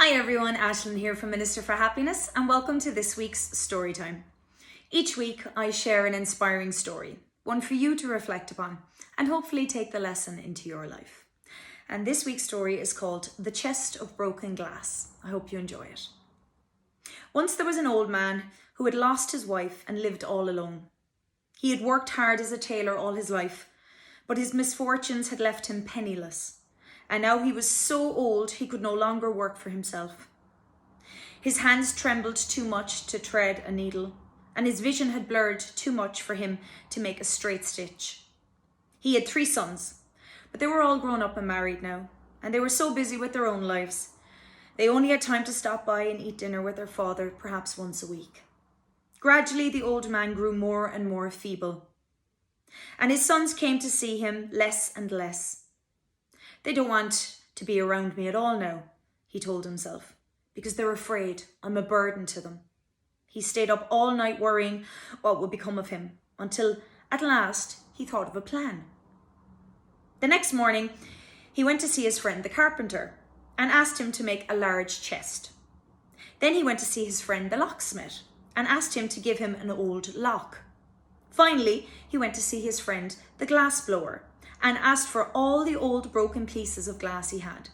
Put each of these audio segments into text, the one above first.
Hi everyone, Ashlyn here from Minister for Happiness, and welcome to this week's Storytime. Each week I share an inspiring story, one for you to reflect upon and hopefully take the lesson into your life. And this week's story is called The Chest of Broken Glass. I hope you enjoy it. Once there was an old man who had lost his wife and lived all alone. He had worked hard as a tailor all his life, but his misfortunes had left him penniless. And now he was so old he could no longer work for himself. His hands trembled too much to thread a needle, and his vision had blurred too much for him to make a straight stitch. He had 3 sons, but they were all grown up and married now, and they were so busy with their own lives. They only had time to stop by and eat dinner with their father perhaps once a week. Gradually, the old man grew more and more feeble, and his sons came to see him less and less. They don't want to be around me at all now, he told himself, because they're afraid I'm a burden to them. He stayed up all night worrying what would become of him, until at last he thought of a plan. The next morning, he went to see his friend the carpenter and asked him to make a large chest. Then he went to see his friend the locksmith and asked him to give him an old lock. Finally, he went to see his friend the glassblower and asked for all the old broken pieces of glass he had.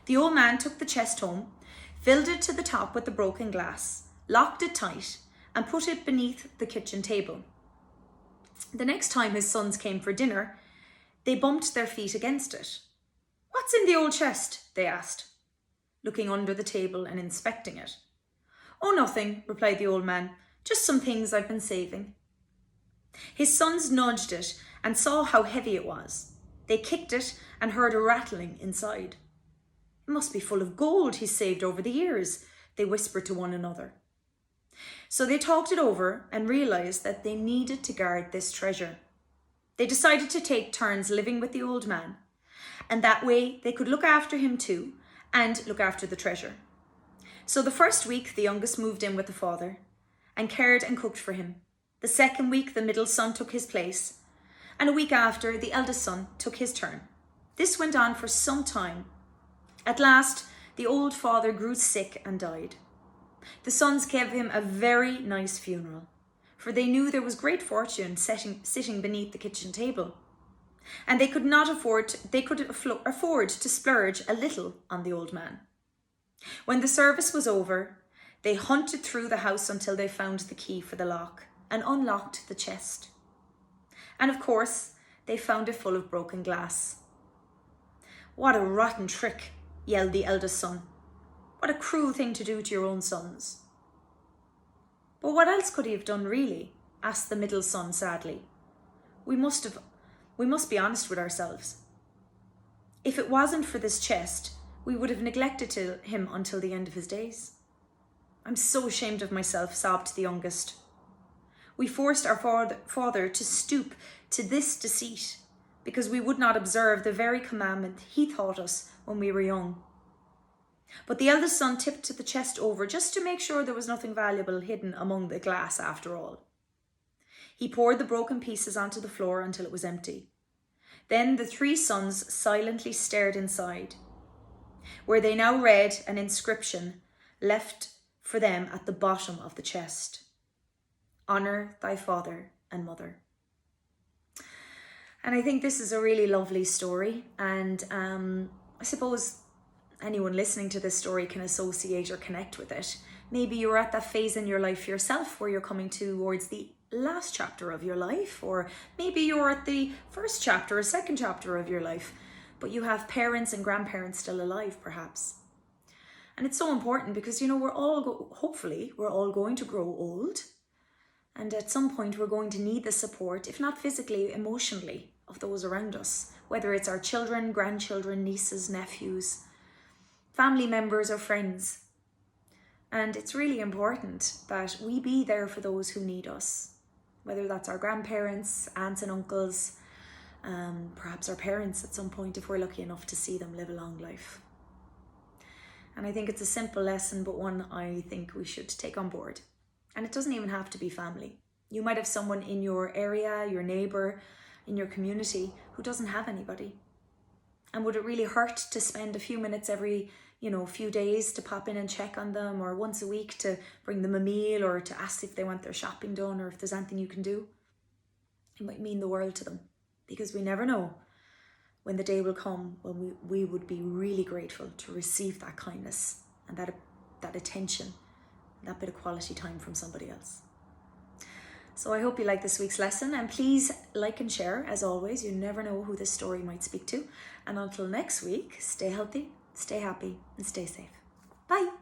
The old man took the chest home, filled it to the top with the broken glass, locked it tight, and put it beneath the kitchen table. The next time his sons came for dinner, they bumped their feet against it. "What's in the old chest?" they asked, looking under the table and inspecting it. "Oh, nothing," replied the old man, "just some things I've been saving." His sons nudged it and saw how heavy it was. They kicked it and heard a rattling inside. "It must be full of gold he's saved over the years," they whispered to one another. So they talked it over and realised that they needed to guard this treasure. They decided to take turns living with the old man, and that way they could look after him too and look after the treasure. So the first week the youngest moved in with the father and cared and cooked for him. The second week the middle son took his place, and a week after the eldest son took his turn. This went on for some time. At last the old father grew sick and died. The sons gave him a very nice funeral, for they knew there was great fortune sitting beneath the kitchen table, and they could afford to splurge a little on the old man. When the service was over, they hunted through the house until they found the key for the lock and unlocked the chest. And of course, they found it full of broken glass. "What a rotten trick," yelled the eldest son. "What a cruel thing to do to your own sons." "But what else could he have done, really?" asked the middle son sadly. We must be honest with ourselves. If it wasn't for this chest, we would have neglected him until the end of his days. "I'm so ashamed of myself," sobbed the youngest. "We forced our father to stoop to this deceit because we would not observe the very commandment he taught us when we were young." But the eldest son tipped the chest over just to make sure there was nothing valuable hidden among the glass after all. He poured the broken pieces onto the floor until it was empty. Then the 3 sons silently stared inside, where they now read an inscription left for them at the bottom of the chest: "Honour thy father and mother." And I think this is a really lovely story, and I suppose anyone listening to this story can associate or connect with it. Maybe you're at that phase in your life yourself where you're coming towards the last chapter of your life, or maybe you're at the first chapter or second chapter of your life, but you have parents and grandparents still alive perhaps. And it's so important because, hopefully we're all going to grow old. And at some point, we're going to need the support, if not physically, emotionally, of those around us, whether it's our children, grandchildren, nieces, nephews, family members, or friends. And it's really important that we be there for those who need us, whether that's our grandparents, aunts and uncles, perhaps our parents at some point, if we're lucky enough to see them live a long life. And I think it's a simple lesson, but one I think we should take on board. And it doesn't even have to be family. You might have someone in your area, your neighbour, in your community who doesn't have anybody. And would it really hurt to spend a few minutes every, few days to pop in and check on them, or once a week to bring them a meal, or to ask if they want their shopping done, or if there's anything you can do? It might mean the world to them, because we never know when the day will come when we would be really grateful to receive that kindness and that attention, that bit of quality time from somebody else. So I hope you like this week's lesson, and please like and share. As always, you never know who this story might speak to. And until next week, stay healthy, stay happy, and stay safe. Bye.